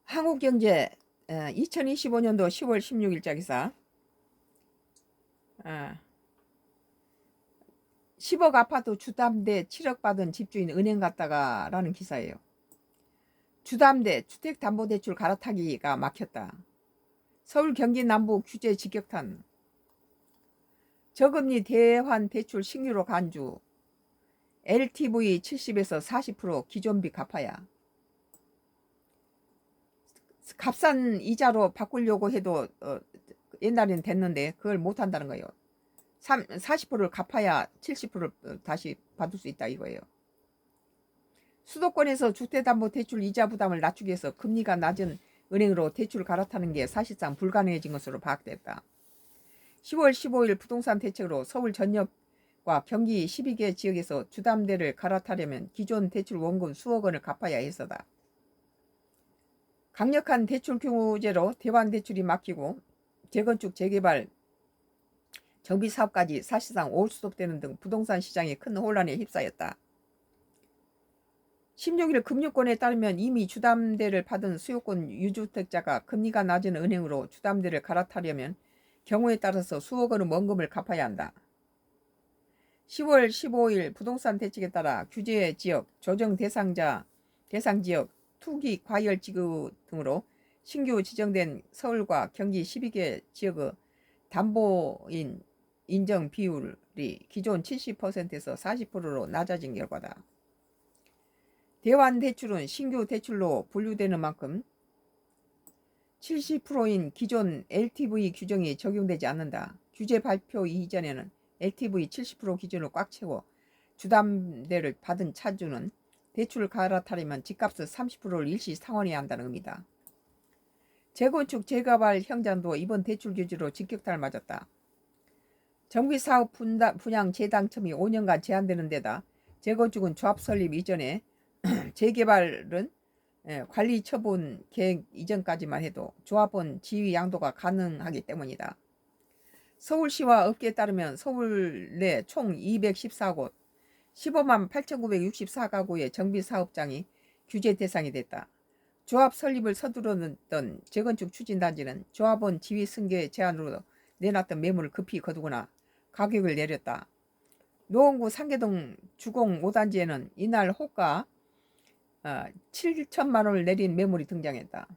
한국경제 2025년도 10월 16일자 기사. 10억 아파트 주담대 7억 받은 집주인 은행 갔다가 라는 기사예요. 주담대 주택담보대출 갈아타기가 막혔다. 서울 경기 남부 규제 직격탄. 저금리 대환 대출 신규로 간주. LTV 70에서 40% 기존비 갚아야. 값싼 이자로 바꾸려고 해도 옛날에는 됐는데 그걸 못한다는 거예요. 40%를 갚아야 70%를 다시 받을 수 있다 이거예요. 수도권에서 주택담보대출 이자 부담을 낮추기 위해서 금리가 낮은 은행으로 대출을 갈아타는 게 사실상 불가능해진 것으로 파악됐다. 10월 15일 부동산 대책으로 서울 전역과 경기 12개 지역에서 주담대를 갈아타려면 기존 대출 원금 수억 원을 갚아야 해서다. 강력한 대출 규제로 대환 대출이 막히고 재건축, 재개발, 정비사업까지 사실상 올스톱되는 등 부동산 시장이 큰 혼란에 휩싸였다. 16일 금융권에 따르면 이미 주담대를 받은 수요권 유주택자가 금리가 낮은 은행으로 주담대를 갈아타려면 경우에 따라서 수억 원의 원금을 갚아야 한다. 10월 15일 부동산 대책에 따라 규제 지역, 조정 대상 지역, 투기 과열지구 등으로 신규 지정된 서울과 경기 12개 지역의 담보인 인정 비율이 기존 70%에서 40%로 낮아진 결과다. 대환 대출은 신규 대출로 분류되는 만큼 70%인 기존 LTV 규정이 적용되지 않는다. 규제 발표 이전에는 LTV 70% 기준을 꽉 채워 주담대를 받은 차주는 대출을 갈아타려면 집값의 30%를 일시 상환해야 한다는 의미다. 재건축, 재개발 현장도 이번 대출 규제로 직격탄을 맞았다. 정비사업 분양 재당첨이 5년간 제한되는 데다 재건축은 조합 설립 이전에 재개발은 관리 처분 계획 이전까지만 해도 조합원 지위 양도가 가능하기 때문이다. 서울시와 업계에 따르면 서울 내 총 214곳 15만 8,964가구의 정비사업장이 규제 대상이 됐다. 조합 설립을 서두르던 재건축 추진단지는 조합원 지위 승계 제한으로 내놨던 매물을 급히 거두거나 가격을 내렸다. 노원구 상계동 주공 5단지에는 이날 호가 7천만 원을 내린 매물이 등장했다.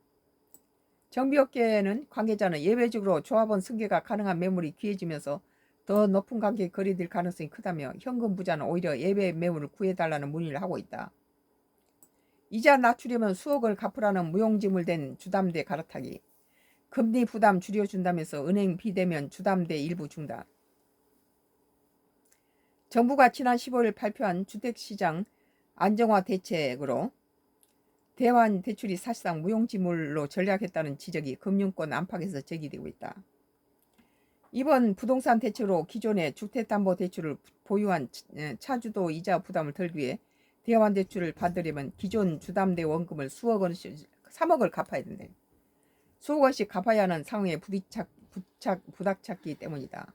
정비업계는 관계자는 예외적으로 조합원 승계가 가능한 매물이 귀해지면서 더 높은 가격에 거래될 가능성이 크다며 현금 부자는 오히려 예외 매물을 구해달라는 문의를 하고 있다. 이자 낮추려면 수억을 갚으라는 무용지물된 주담대 갈아타기. 금리 부담 줄여준다면서 은행 비대면 주담대 일부 중단. 정부가 지난 15일 발표한 주택시장 안정화 대책으로 대환 대출이 사실상 무용지물로 전략했다는 지적이 금융권 안팎에서 제기되고 있다. 이번 부동산 대책으로 기존의 주택담보대출을 보유한 차주도 이자 부담을 덜기 위해 대환 대출을 받으려면 기존 주담대 원금을 수억 원씩 3억을 갚아야 된대. 수억 원씩 갚아야 하는 상황에 부닥쳤기 때문이다.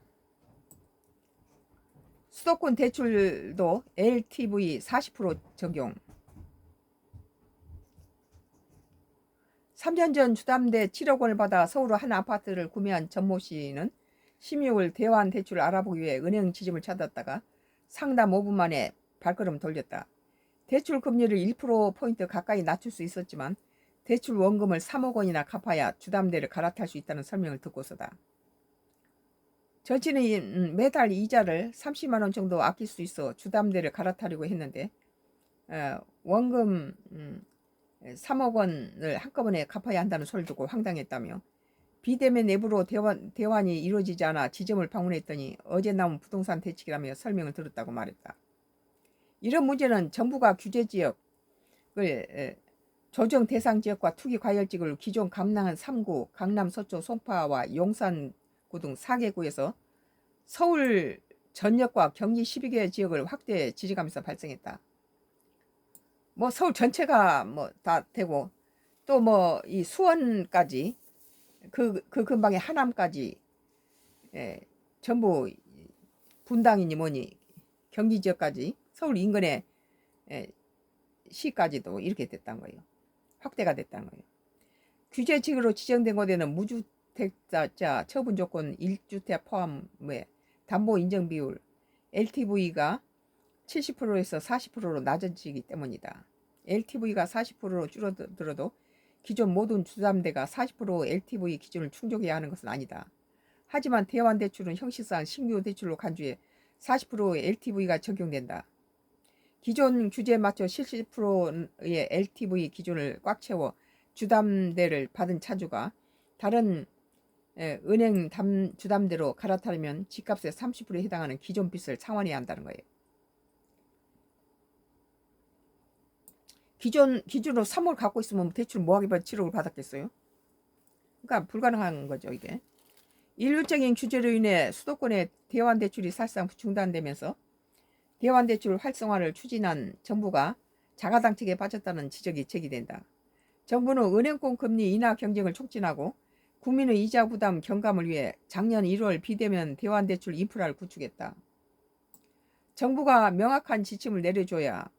수도권 대출도 LTV 40% 적용. 3년 전 주담대 7억 원을 받아 서울 한 아파트를 구매한 전모 씨는 16일 대환 대출을 알아보기 위해 은행 지점을 찾았다가 상담 5분 만에 발걸음 돌렸다. 대출 금리를 1%포인트 가까이 낮출 수 있었지만 대출 원금을 3억 원이나 갚아야 주담대를 갈아탈 수 있다는 설명을 듣고서다. 전치는 매달 이자를 30만 원 정도 아낄 수 있어 주담대를 갈아타려고 했는데 원금 3억 원을 한꺼번에 갚아야 한다는 소리를 듣고 황당했다며 비대면 내부로 대환이 이루어지지 않아 지점을 방문했더니 어제 나온 부동산 대책이라며 설명을 들었다고 말했다. 이런 문제는 정부가 규제지역을 조정 대상 지역과 투기 과열지구를 기존 감락한 3구, 강남 서초, 송파와 용산구 등 4개구에서 서울 전역과 경기 12개 지역을 확대 지정하면서 발생했다. 뭐 서울 전체가 뭐 다 되고 또 뭐 이 수원까지 그 근방에 하남까지 전부 분당이니 뭐니 경기 지역까지 서울 인근의 시까지도 이렇게 됐다는 거예요. 확대가 됐다는 거예요. 규제지구로 지정된 곳에는 무주택자 처분 조건 1주택 포함의 담보 인정 비율 LTV가 70%에서 40%로 낮아지기 때문이다. LTV가 40%로 줄어들어도 기존 모든 주담대가 40% LTV 기준을 충족해야 하는 것은 아니다. 하지만 대환대출은 형식상 신규 대출로 간주해 40%의 LTV가 적용된다. 기존 규제에 맞춰 70%의 LTV 기준을 꽉 채워 주담대를 받은 차주가 다른 은행 주담대로 갈아타려면 집값의 30%에 해당하는 기존 빚을 상환해야 한다는 거예요. 기준으로 3월 갖고 있으면 대출 뭐하게 7억을 받았겠어요? 그러니까 불가능한 거죠, 이게. 일률적인 규제로 인해 수도권의 대환대출이 사실상 중단되면서 대환대출 활성화를 추진한 정부가 자가당착에 빠졌다는 지적이 제기된다. 정부는 은행권 금리 인하 경쟁을 촉진하고 국민의 이자 부담 경감을 위해 작년 1월 비대면 대환대출 인프라를 구축했다. 정부가 명확한 지침을 내려줘야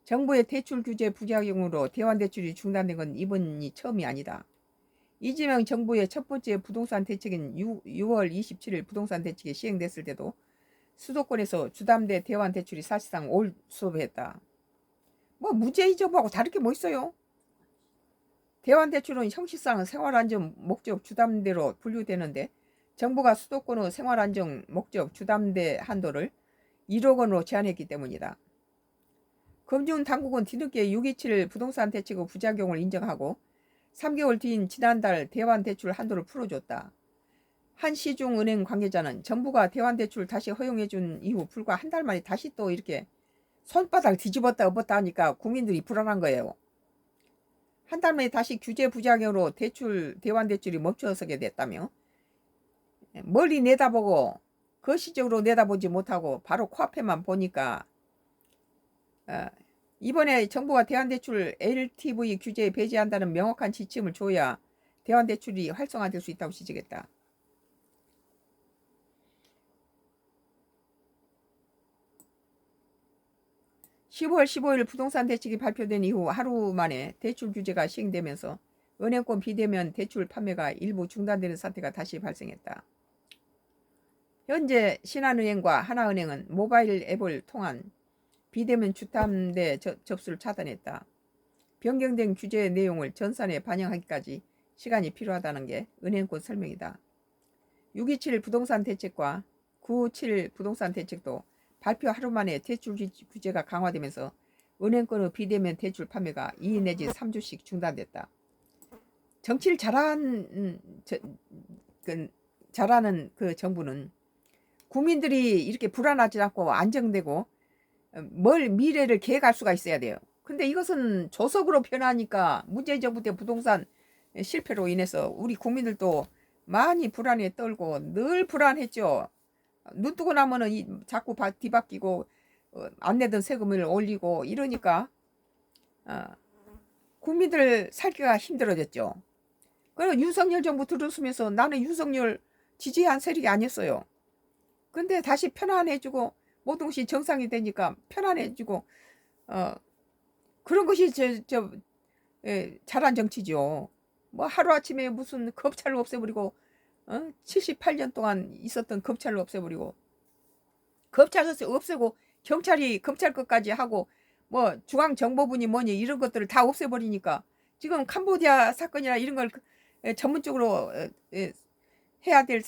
정부의 대출 규제 부작용으로 대환대출이 중단된 건 이번이 처음이 아니다. 이재명 정부의 첫 번째 부동산 대책인 6월 27일 부동산 대책이 시행됐을 때도 수도권에서 주담대 대환대출이 사실상 올수업했다. 뭐 무죄의 정부하고 다를 게 뭐 있어요? 대환대출은 형식상 생활안정 목적 주담대로 분류되는데 정부가 수도권의 생활안정 목적 주담대 한도를 1억 원으로 제한했기 때문이다. 금융당국은 뒤늦게 6.27 부동산 대책의 부작용을 인정하고 3개월 뒤인 지난달 대환대출 한도를 풀어줬다. 한 시중은행 관계자는 정부가 대환대출 다시 허용해준 이후 불과 한 달 만에 다시 또 이렇게 손바닥 뒤집었다 엎었다 하니까 국민들이 불안한 거예요. 한 달 만에 다시 규제 부작용으로 대환대출이 멈춰서게 됐다며 멀리 내다보고 거시적으로 내다보지 못하고 바로 코앞에만 보니까 이번에 정부가 대환대출 LTV 규제에 배제한다는 명확한 지침을 줘야 대환대출이 활성화될 수 있다고 지적했다. 10월 15일 부동산 대책이 발표된 이후 하루 만에 대출 규제가 시행되면서 은행권 비대면 대출 판매가 일부 중단되는 사태가 다시 발생했다. 현재 신한은행과 하나은행은 모바일 앱을 통한 비대면 주담대 접수를 차단했다. 변경된 규제 내용을 전산에 반영하기까지 시간이 필요하다는 게 은행권 설명이다. 6.27 부동산 대책과 9.7 부동산 대책도 발표 하루 만에 대출 규제가 강화되면서 은행권의 비대면 대출 판매가 2 내지 3주씩 중단됐다. 정치를 잘하는 그 정부는 국민들이 이렇게 불안하지 않고 안정되고 미래를 계획할 수가 있어야 돼요. 근데 이것은 조석으로 변하니까 문재인 정부 때 부동산 실패로 인해서 우리 국민들도 많이 불안에 떨고 늘 불안했죠. 눈 뜨고 나면은 자꾸 뒤바뀌고 안 내던 세금을 올리고 이러니까 국민들 살기가 힘들어졌죠. 그리고 윤석열 정부 들어서면서 나는 윤석열 지지한 세력이 아니었어요. 근데 다시 편안해지고 모든 것이 정상이 되니까 편안해지고 그런 것이 잘한 정치죠. 뭐 하루아침에 무슨 검찰을 없애버리고 78년 동안 있었던 검찰을 없애버리고 검찰 없애고 경찰이 검찰 것까지 하고 뭐 중앙정보부니 뭐니 이런 것들을 다 없애버리니까 지금 캄보디아 사건이나 이런 걸 전문적으로 해야 될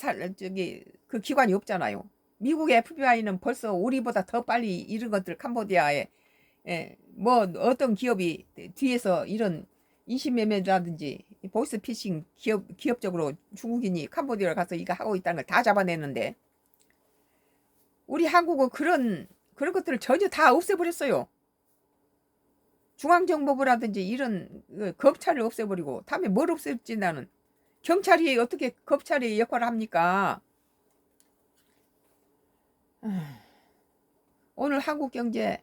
그 기관이 없잖아요. 미국의 FBI는 벌써 우리보다 더 빨리 이런 것들 캄보디아에 뭐 어떤 기업이 뒤에서 이런 인신매매라든지 보이스피싱 기업적으로 중국인이 캄보디아를 가서 이거 하고 있다는 걸 다 잡아내는데 우리 한국은 그런 것들을 전혀 다 없애버렸어요. 중앙정보부라든지 이런 검찰을 없애버리고 다음에 뭘 없앨지 나는 경찰이 어떻게 검찰의 역할을 합니까? 오늘 한국경제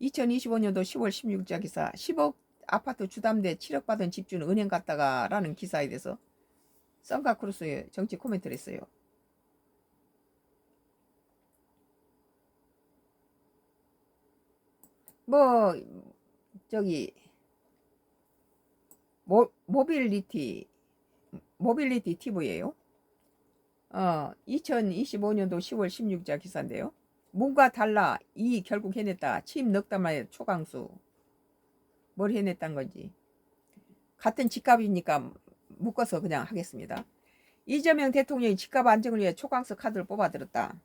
2025년도 10월 16일자 기사 10억 아파트 주담대 7억 받은 집주는 은행 갔다가 라는 기사에 대해서 썬가크루스의 정치 코멘트를 했어요. 뭐 저기 모빌리티 TV예요. 2025년도 10월 16일 기사인데요. 문과 달라 이 결국 해냈다. 취임 넉 달 만에 초강수. 뭘 해냈단 건지. 같은 집값이니까 묶어서 그냥 하겠습니다. 이재명 대통령이 집값 안정을 위해 초강수 카드를 뽑아들었다.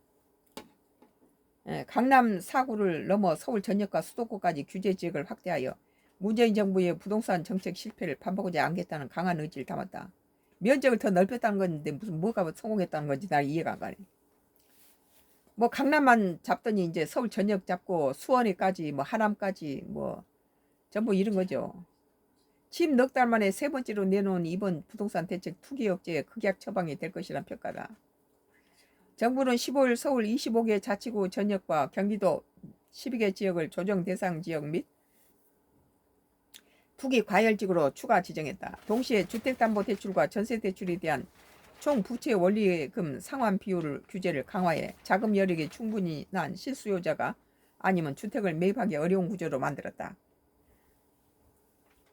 강남 4구를 넘어 서울 전역과 수도권까지 규제 지역을 확대하여 문재인 정부의 부동산 정책 실패를 반복하지 않겠다는 강한 의지를 담았다. 면적을 더 넓혔다는 건데 무슨 뭐가 성공했다는 건지 나 이해가 안 가네. 뭐 강남만 잡더니 이제 서울 전역 잡고 수원에까지 뭐 하남까지 뭐 전부 이런 거죠. 취임 넉 달 만에 세 번째로 내놓은 이번 부동산 대책 투기 억제의 극약 처방이 될 것이란 평가다. 정부는 15일 서울 25개 자치구 전역과 경기도 12개 지역을 조정 대상 지역 및 투기 과열지구로 추가 지정했다. 동시에 주택담보대출과 전세대출에 대한 총 부채 원리금 상환 비율을 규제를 강화해 자금 여력이 충분히 난 실수요자가 아니면 주택을 매입하기 어려운 구조로 만들었다.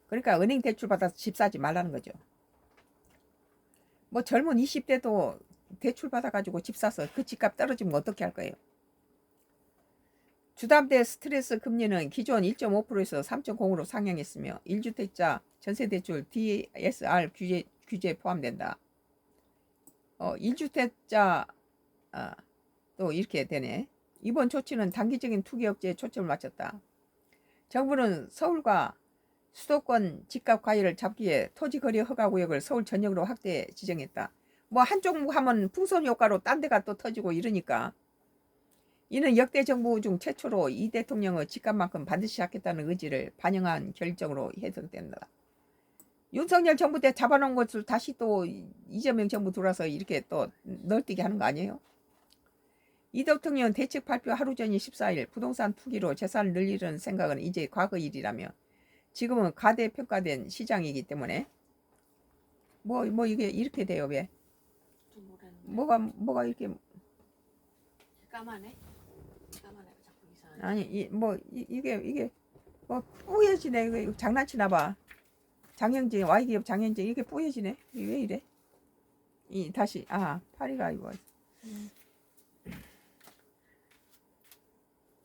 그러니까 은행 대출 받아서 집 사지 말라는 거죠. 뭐 젊은 20대도 대출 받아가지고 집 사서 그 집값 떨어지면 어떻게 할 거예요? 주담대 스트레스 금리는 기존 1.5%에서 3.0으로 상향했으며 1주택자 전세대출 DSR 규제 포함된다. 1주택자 또 이렇게 되네. 이번 조치는 단기적인 투기 억제에 초점을 맞췄다. 정부는 서울과 수도권 집값 과열을 잡기 위해 토지거래 허가구역을 서울 전역으로 확대 지정했다. 뭐 한쪽 하면 풍선 효과로 딴 데가 또 터지고 이러니까 이는 역대 정부 중 최초로 이 대통령의 집값만큼 반드시 하겠다는 의지를 반영한 결정으로 해석된다. 윤석열 정부 때 잡아놓은 것을 다시 또 이재명 정부 들어와서 이렇게 또 널뛰게 하는 거 아니에요? 이 대통령 대책 발표 하루 전인 14일 부동산 투기로 재산을 늘리려는 생각은 이제 과거 일이라며 지금은 가대평가된 시장이기 때문에 뭐 이게 이렇게 돼요. 왜? 뭐가 이렇게 까마네? 까마네 자꾸 이상하네. 아니 이게 뭐 뿌여지네. 이거 장난치나 봐. 장영진 Y기업 장영진 이게 뿌여지네. 이게 왜 이래? 이 다시 파리가 이거.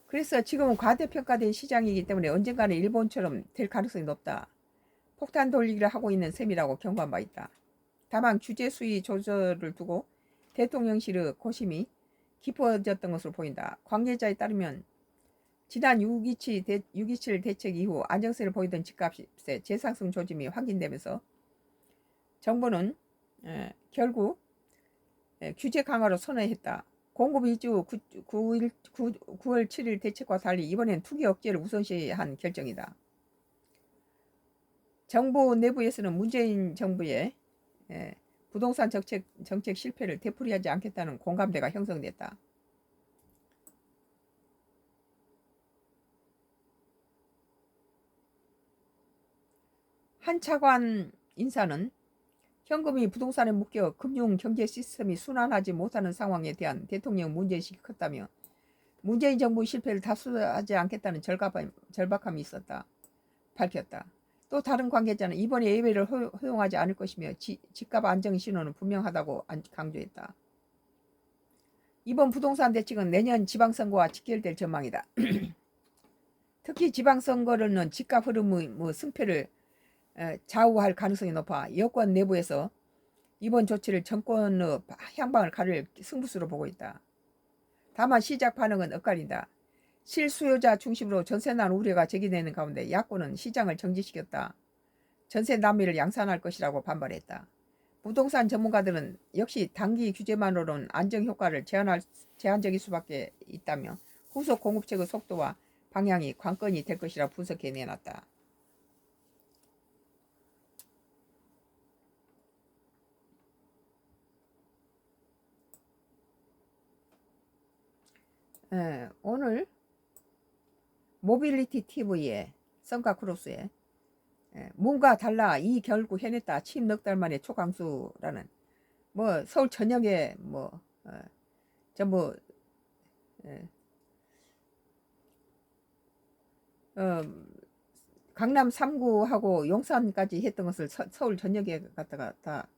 그래서 지금은 과대평가된 시장이기 때문에 언젠가는 일본처럼 될 가능성이 높다. 폭탄 돌리기를 하고 있는 셈이라고 경고한 바 있다. 다만 규제 수위 조절을 두고 대통령실의 고심이 깊어졌던 것으로 보인다. 관계자에 따르면 지난 6.27 대책 이후 안정세를 보이던 집값의 재상승 조짐이 확인되면서 정부는 결국 규제 강화로 선언했다. 공급 위주 9월 7일 대책과 달리 이번엔 투기 억제를 우선시한 결정이다. 정부 내부에서는 문재인 정부의 부동산 정책 실패를 되풀이하지 않겠다는 공감대가 형성됐다. 한 차관 인사는 현금이 부동산에 묶여 금융 경제 시스템이 순환하지 못하는 상황에 대한 대통령 문제의식이 컸다며 문재인 정부 실패를 다수하지 않겠다는 절박함이 있었다. 밝혔다. 또 다른 관계자는 이번에 예외를 허용하지 않을 것이며 집값 안정 신호는 분명하다고 강조했다. 이번 부동산 대책은 내년 지방선거와 직결될 전망이다. 특히 지방선거는 집값 흐름의 승패를 좌우할 가능성이 높아 여권 내부에서 이번 조치를 정권의 향방을 가릴 승부수로 보고 있다. 다만 시작 반응은 엇갈린다. 실수요자 중심으로 전세난 우려가 제기되는 가운데 야권은 시장을 정지시켰다. 전세 난미를 양산할 것이라고 반발했다. 부동산 전문가들은 역시 단기 규제만으로는 안정 효과를 제한적일 수밖에 있다며 후속 공급책의 속도와 방향이 관건이 될 것이라 분석해 내놨다. 오늘 모빌리티 TV에 썬카크로스에 문과 달라 이 결국 해냈다. 취임 넉 달 만에 초강수라는 뭐 서울 전역에 뭐 전부 강남 3구하고 용산까지 했던 것을 서울 전역에 갖다가 다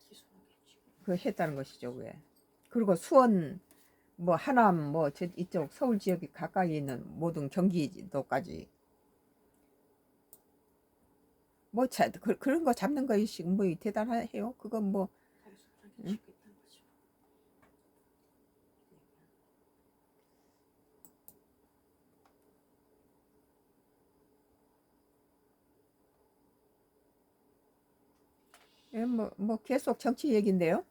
기술하겠지. 그 했다는 것이죠. 왜? 그리고 수원, 뭐 하남, 뭐 이쪽 서울 지역이 가까이 있는 모든 경기도까지 뭐 그런 거 잡는 것이 뭐 대단해요. 그건 뭐 자기 응? 손하기 쉽겠다는 거지. 뭐 계속 정치 얘기인데요.